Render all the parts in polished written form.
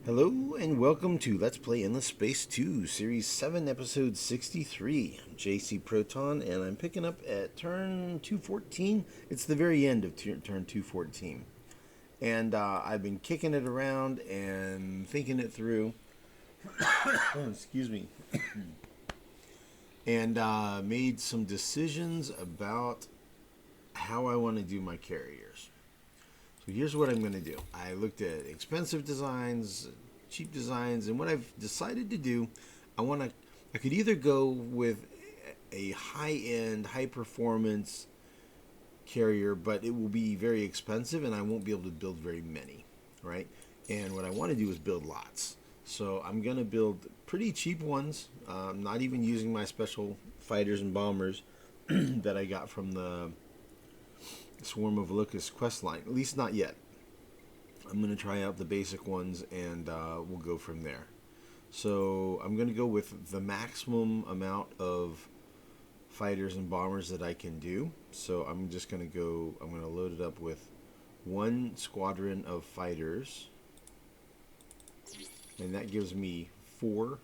Hello and welcome to Let's Play Endless Space 2, Series 7, Episode 63. I'm JC Proton and I'm picking up at turn 214. It's the very end of turn 214. And I've been kicking it around and thinking it through. Excuse me. And made some decisions about how I want to do my carriers. So here's what I'm going to do. I looked at expensive designs, cheap designs, and what I've decided to do, I could either go with a high-end, high-performance carrier, but it will be very expensive and I won't be able to build very many, right? And what I want to do is build lots. So I'm going to build pretty cheap ones, not even using my special fighters and bombers that I got from the Swarm of Locust quest line, at least not yet. I'm going to try out the basic ones and we'll go from there. So I'm going to go with the maximum amount of fighters and bombers that I can do. So I'm just going to I'm going to load it up with one squadron of fighters, and that gives me 4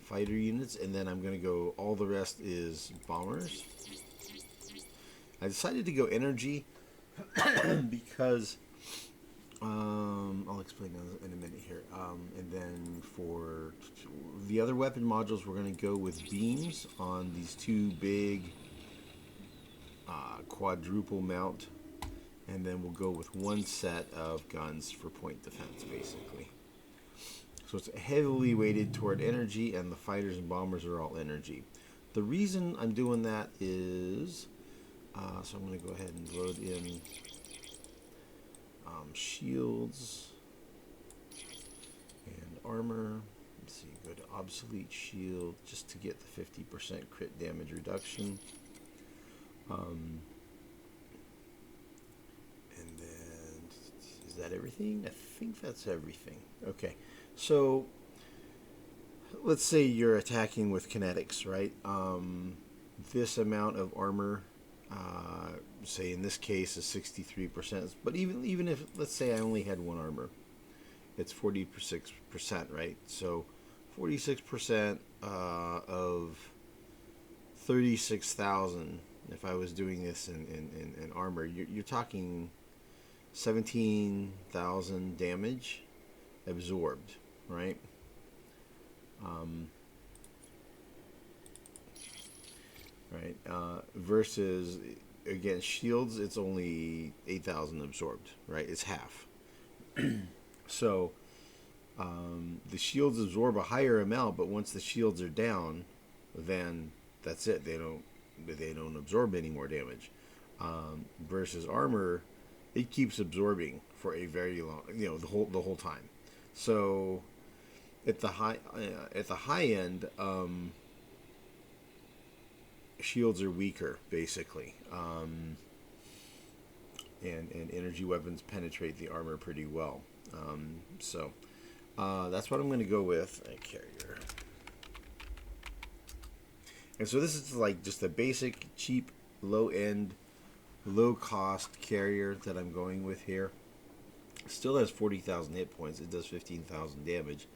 fighter units, and then I'm going to go, all the rest is bombers. I decided to go energy because I'll explain in a minute here. And then for the other weapon modules, we're going to go with beams on these 2 big quadruple mount, and then we'll go with 1 set of guns for point defense, basically. So it's heavily weighted toward energy, and the fighters and bombers are all energy. The reason I'm doing that is so I'm going to go ahead and load in shields and armor. Let's see, go to obsolete shield just to get the 50% crit damage reduction. And then, is that everything? I think that's everything. Okay, so let's say you're attacking with kinetics, right? This amount of armor, say in this case is 63%, but even if, let's say I only had 1 armor, it's 46%, right? So 46% of 36,000, if I was doing this in armor, you're talking 17,000 damage absorbed, right? Right, versus against shields, it's only 8,000 absorbed, right? It's half. So the shields absorb a higher amount, but once the shields are down, then that's it. They don't absorb any more damage. Versus armor, it keeps absorbing for a very long, the whole time. So at the high end, shields are weaker, basically, and energy weapons penetrate the armor pretty well. So that's what I'm going to go with, a carrier. And so this is like just a basic, cheap, low-end, low-cost carrier that I'm going with here. It still has 40,000 hit points. It does 15,000 damage.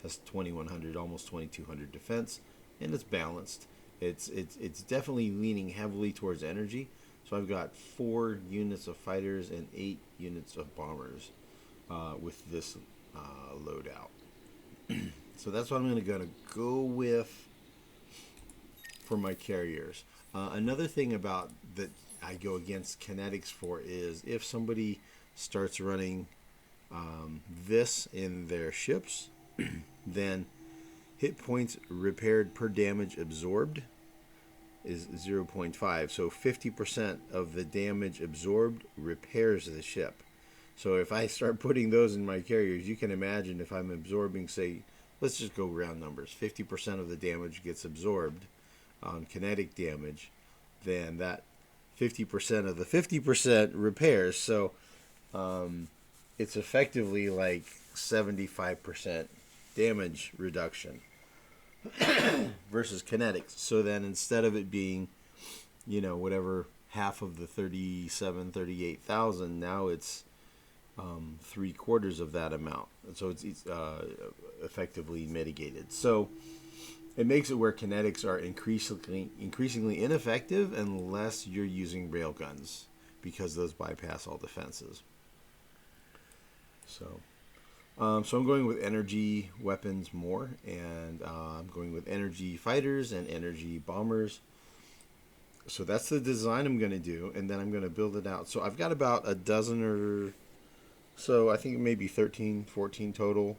Has 2,100, almost 2,200 defense, and it's balanced. It's definitely leaning heavily towards energy. So I've got 4 units of fighters and 8 units of bombers with this loadout. So that's what I'm going to go with for my carriers. Another thing about that I go against kinetics for is if somebody starts running this in their ships, then hit points repaired per damage absorbed is 0.5. So 50% of the damage absorbed repairs the ship. So if I start putting those in my carriers, you can imagine if I'm absorbing, say, let's just go round numbers, 50% of the damage gets absorbed on kinetic damage, then that 50% of the 50% repairs. So it's effectively like 75% damage reduction versus kinetics. So then instead of it being, whatever half of the 38,000, now it's 3/4 of that amount. So it's effectively mitigated. So it makes it where kinetics are increasingly ineffective unless you're using railguns, because those bypass all defenses. So I'm going with energy weapons more, and I'm going with energy fighters and energy bombers. So that's the design I'm going to do, and then I'm going to build it out. So I've got about a dozen or so, I think maybe 13, 14 total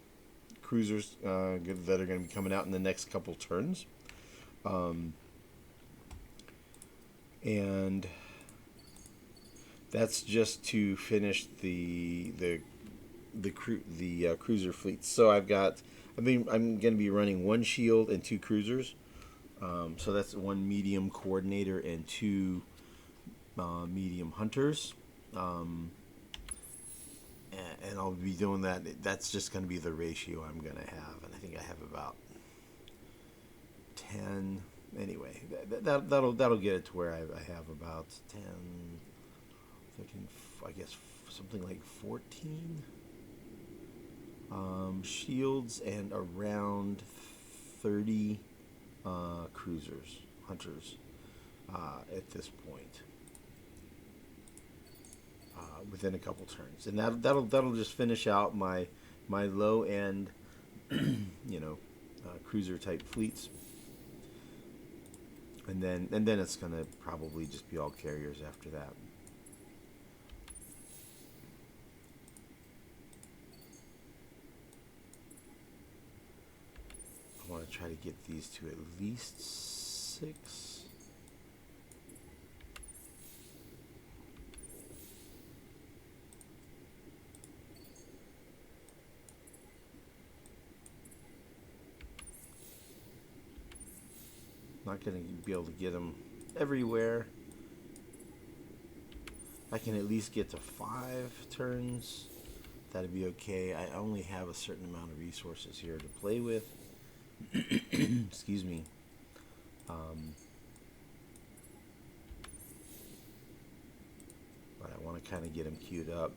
cruisers that are going to be coming out in the next couple turns. And that's just to finish the cruiser fleet. So I'm going to be running one shield and two cruisers. So that's one medium coordinator and two medium hunters. And I'll be doing that. That's just going to be the ratio I'm going to have. And I think I have about 10. Anyway, that'll get it to where I have about 10, 13, I guess something like 14 shields and around 30 cruisers, hunters at this point. Within a couple turns, and that'll just finish out my low end, cruiser type fleets, and then it's gonna probably just be all carriers after that. I want to try to get these to at least 6. Not going to be able to get them everywhere. I can at least get to 5 turns. That'd be okay. I only have a certain amount of resources here to play with. Excuse me. But I want to kind of get them queued up.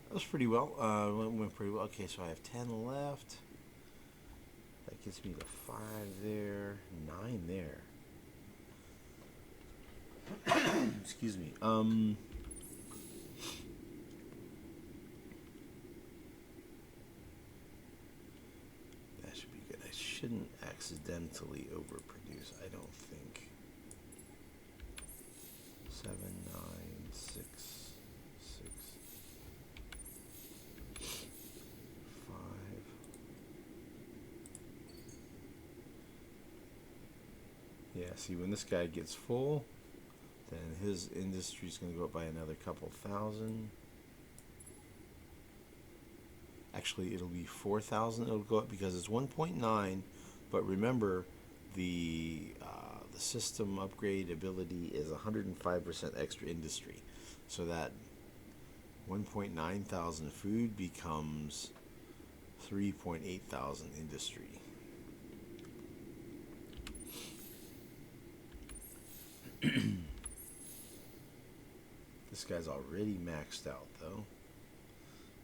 That was pretty well. Went pretty well. Okay, so I have 10 left. That gets me to 5 there, 9 there. Excuse me. That should be good. I shouldn't accidentally overproduce, I don't think. 7, 9, 6, 6, 5. Yeah, see, when this guy gets full, then his industry is going to go up by another couple thousand. Actually, it'll be 4,000. It'll go up because it's 1.9. But remember, the system upgrade ability is 105% extra industry. So that 1.9 thousand food becomes 3.8 thousand industry. This guy's already maxed out though,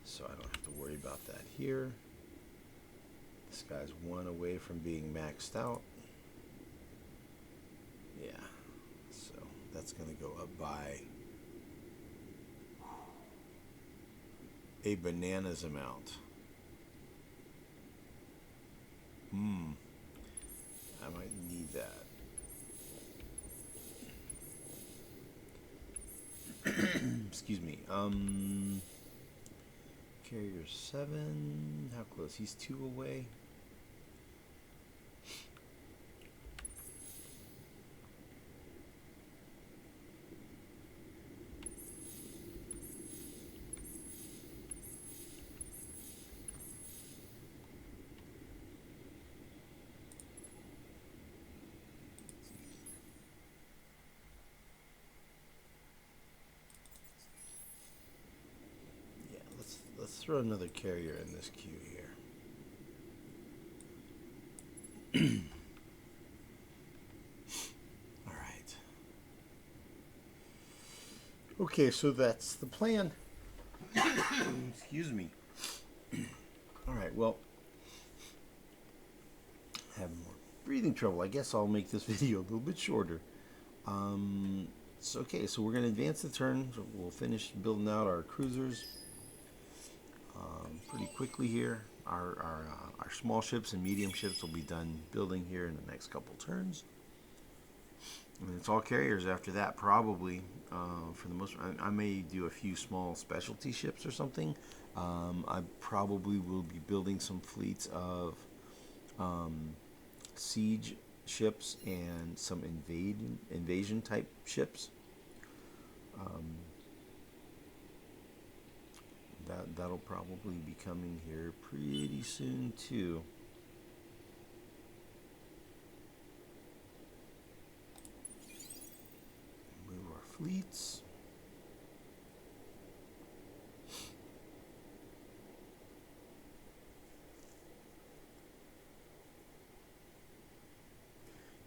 so I don't have to worry about that here. This guy's 1 away from being maxed out. Yeah, so that's going to go up by a bananas amount. I might need that. Excuse me. Carrier 7. How close? He's 2 away. throw another carrier in this queue here. All right. Okay, so that's the plan. Excuse me. All right, well, having more breathing trouble. I guess I'll make this video a little bit shorter. So, okay, so we're going to advance the turn. So we'll finish building out our cruisers pretty quickly here. Our small ships and medium ships will be done building here in the next couple turns. And it's all carriers after that, probably. For the most part, I may do a few small specialty ships or something. I probably will be building some fleets of siege ships and some invasion type ships. That'll probably be coming here pretty soon too. Move our fleets.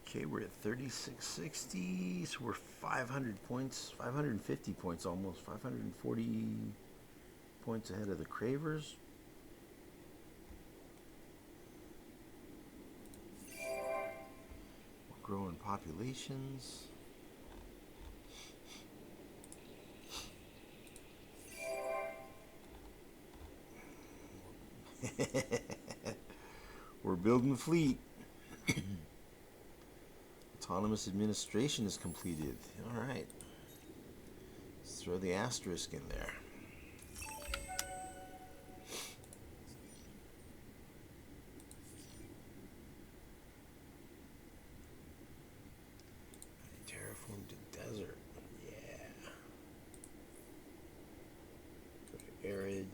Okay, we're at 3660, so we're 500 points, 550 points almost, 540 points ahead of the Cravers. We're growing populations. We're building a fleet. Autonomous administration is completed. All right. Let's throw the asterisk in there. Terraform the desert. Yeah. Arid.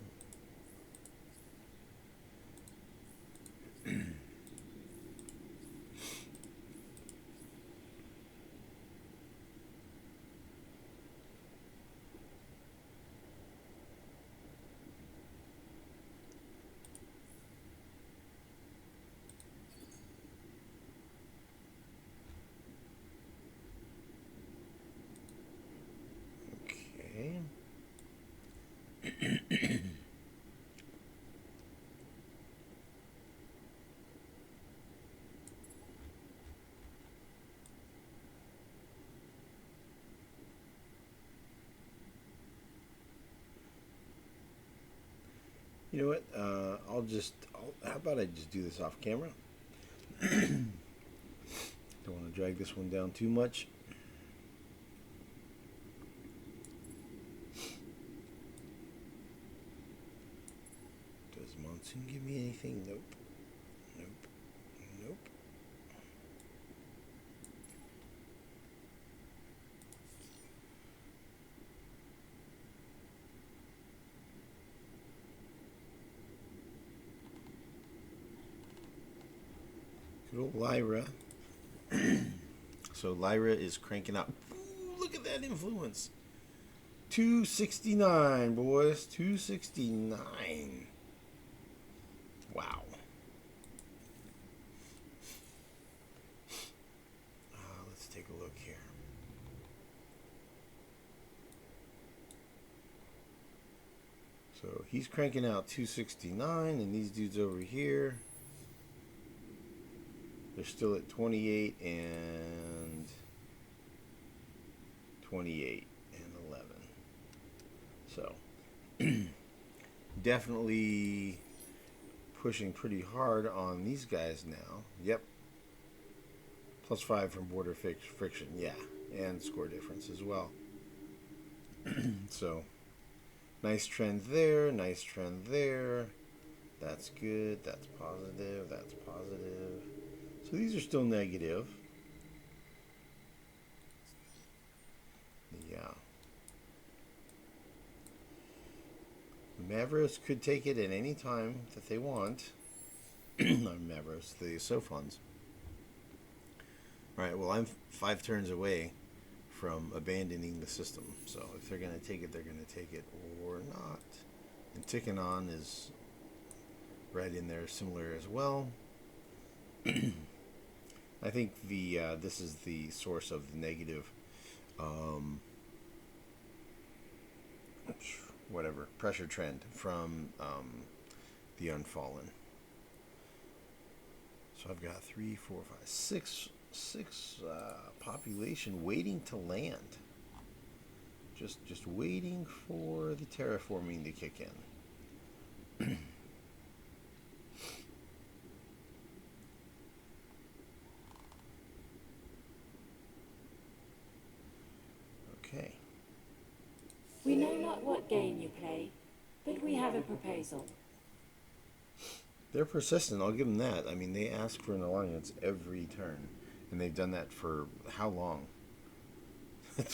You know what? How about I just do this off camera? Don't want to drag this one down too much. Does Monsoon give me anything? Nope. Nope. Nope. Good old Lyra. So Lyra is cranking out. Ooh, look at that influence. 269, boys. 269. Wow. Let's take a look here. So he's cranking out 269, and these dudes over here, they're still at 28 and 28 and 11. So definitely pushing pretty hard on these guys now. Yep. +5 from border friction. Yeah. And score difference as well. So nice trend there. Nice trend there. That's good. That's positive. That's positive. So these are still negative. Yeah. Mavros could take it at any time that they want. Not Mavros, the Sophons. Alright, well, I'm 5 turns away from abandoning the system. So if they're going to take it, they're going to take it or not. Until ticking on is right in there, similar as well. I think the this is the source of the negative, whatever, pressure trend from the Unfallen. So I've got 3, 4, 5, 6 population waiting to land. Just waiting for the terraforming to kick in. Okay. We know not what game you play, but we have a proposal. They're persistent, I'll give them that. I mean, they ask for an alliance every turn. And they've done that for how long?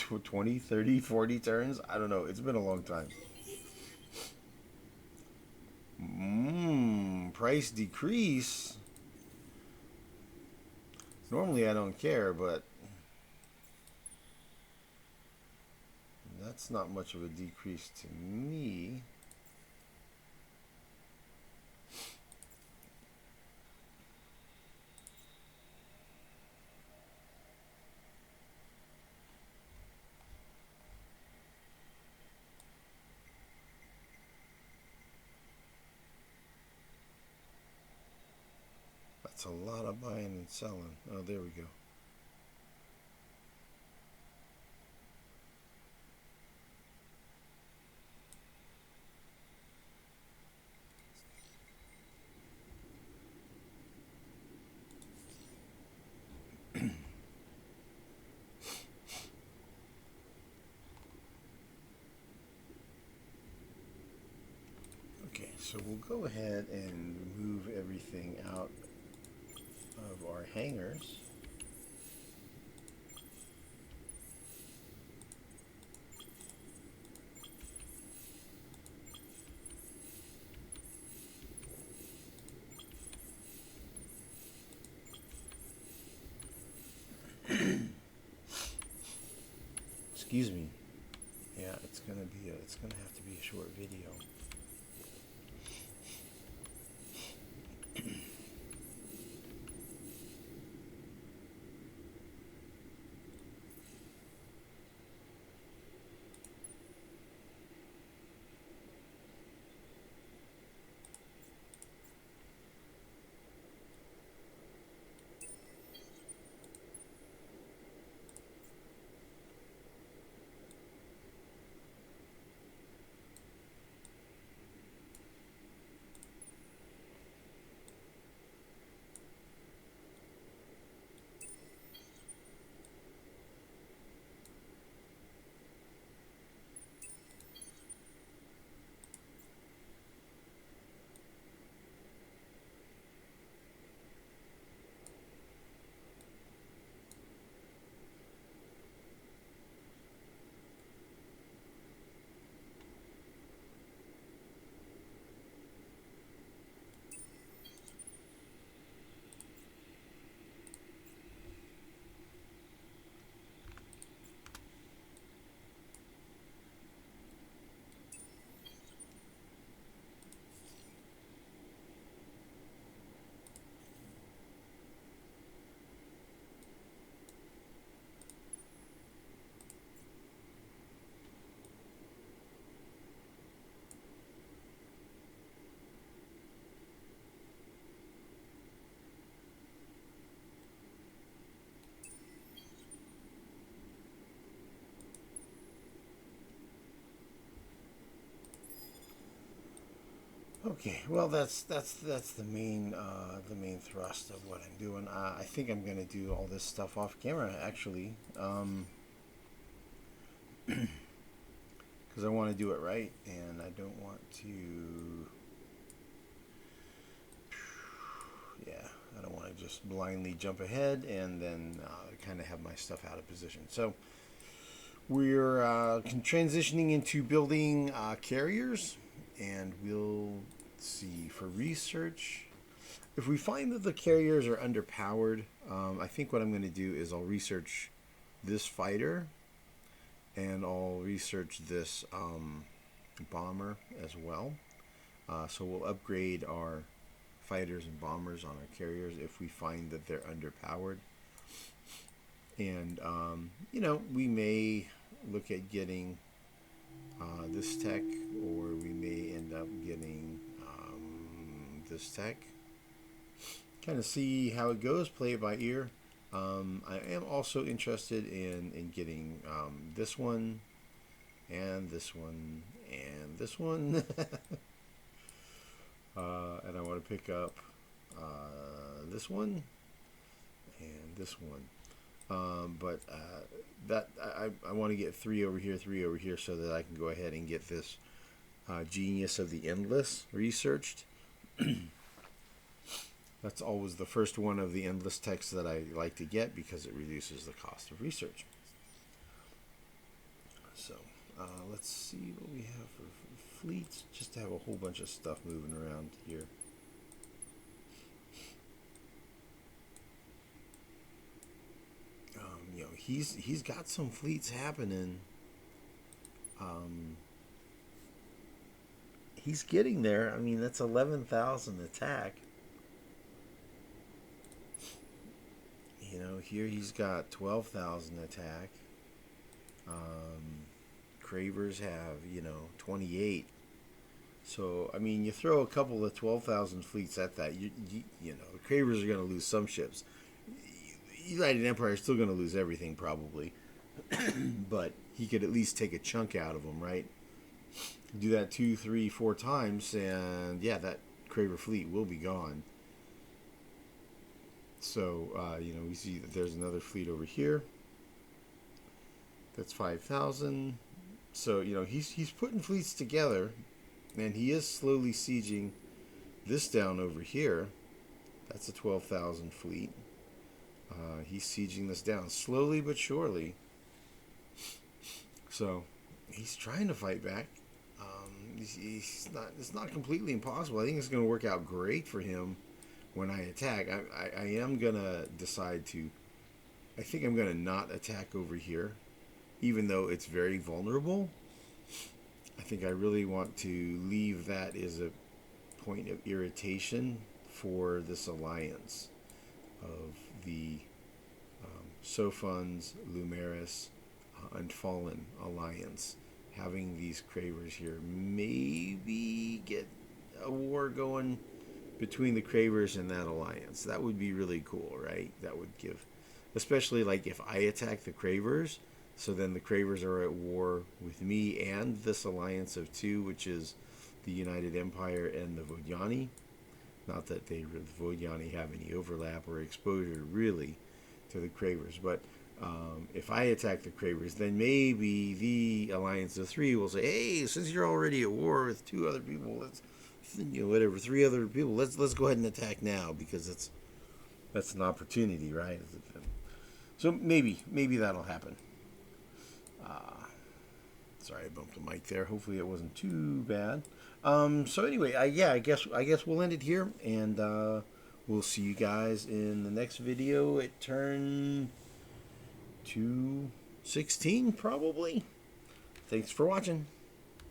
20, 30, 40 turns? I don't know. It's been a long time. Price decrease. Normally I don't care, but that's not much of a decrease to me. That's a lot of buying and selling. Oh, there we go. Okay, so we'll go ahead and move everything out of our hangars. Excuse me. Yeah, it's gonna have to be a short video. Okay, well that's the main thrust of what I'm doing. I think I'm gonna do all this stuff off camera actually, because I want to do it right, and I don't want to. Yeah, I don't want to just blindly jump ahead and then kind of have my stuff out of position. So we're transitioning into building carriers. And we'll see for research. If we find that the carriers are underpowered, I think what I'm going to do is I'll research this fighter, and I'll research this bomber as well. So we'll upgrade our fighters and bombers on our carriers if we find that they're underpowered. And, we may look at getting this tech, or we may end up getting this tech. Kind of see how it goes, play it by ear. I am also interested in getting this one, and this one, and this one. And I want to pick up this one and this one. But that I want to get 3 over here, 3 over here, so that I can go ahead and get this Genius of the Endless researched. That's always the first one of the endless texts that I like to get because it reduces the cost of research. So let's see what we have for fleets, just to have a whole bunch of stuff moving around here. He's got some fleets happening. He's getting there. I mean, that's 11,000 attack. Here he's got 12,000 attack. Cravers have 28. So I mean, you throw a couple of 12,000 fleets at that, the Cravers are going to lose some ships. United Empire is still going to lose everything probably, but he could at least take a chunk out of them, right? Do that 2, 3, 4 times, and yeah, that Craver fleet will be gone. So we see that there's another fleet over here. That's 5,000. So he's putting fleets together, and he is slowly sieging this down over here. That's a 12,000 fleet. He's sieging this down slowly but surely. So he's trying to fight back. It's not completely impossible. I think it's going to work out great for him when I attack. I am going to decide to... I think I'm going to not attack over here, even though it's very vulnerable. I think I really want to leave that as a point of irritation for this alliance of the Sophons, Lumeris, Unfallen alliance. Having these Cravers here, maybe get a war going between the Cravers and that alliance. That would be really cool, right? That would give, especially like if I attack the Cravers, so then the Cravers are at war with me and this alliance of 2, which is the United Empire and the Vodjani. Not that the Vodjani have any overlap or exposure really to the Cravers, but if I attack the Cravers, then maybe the alliance of 3 will say, "Hey, since you're already at war with 2 other people, let's 3 other people, let's go ahead and attack now, because that's an opportunity, right?" So maybe that'll happen. Sorry, I bumped the mic there. Hopefully it wasn't too bad. So anyway, I guess we'll end it here, and we'll see you guys in the next video at turn 216 probably. Thanks for watching.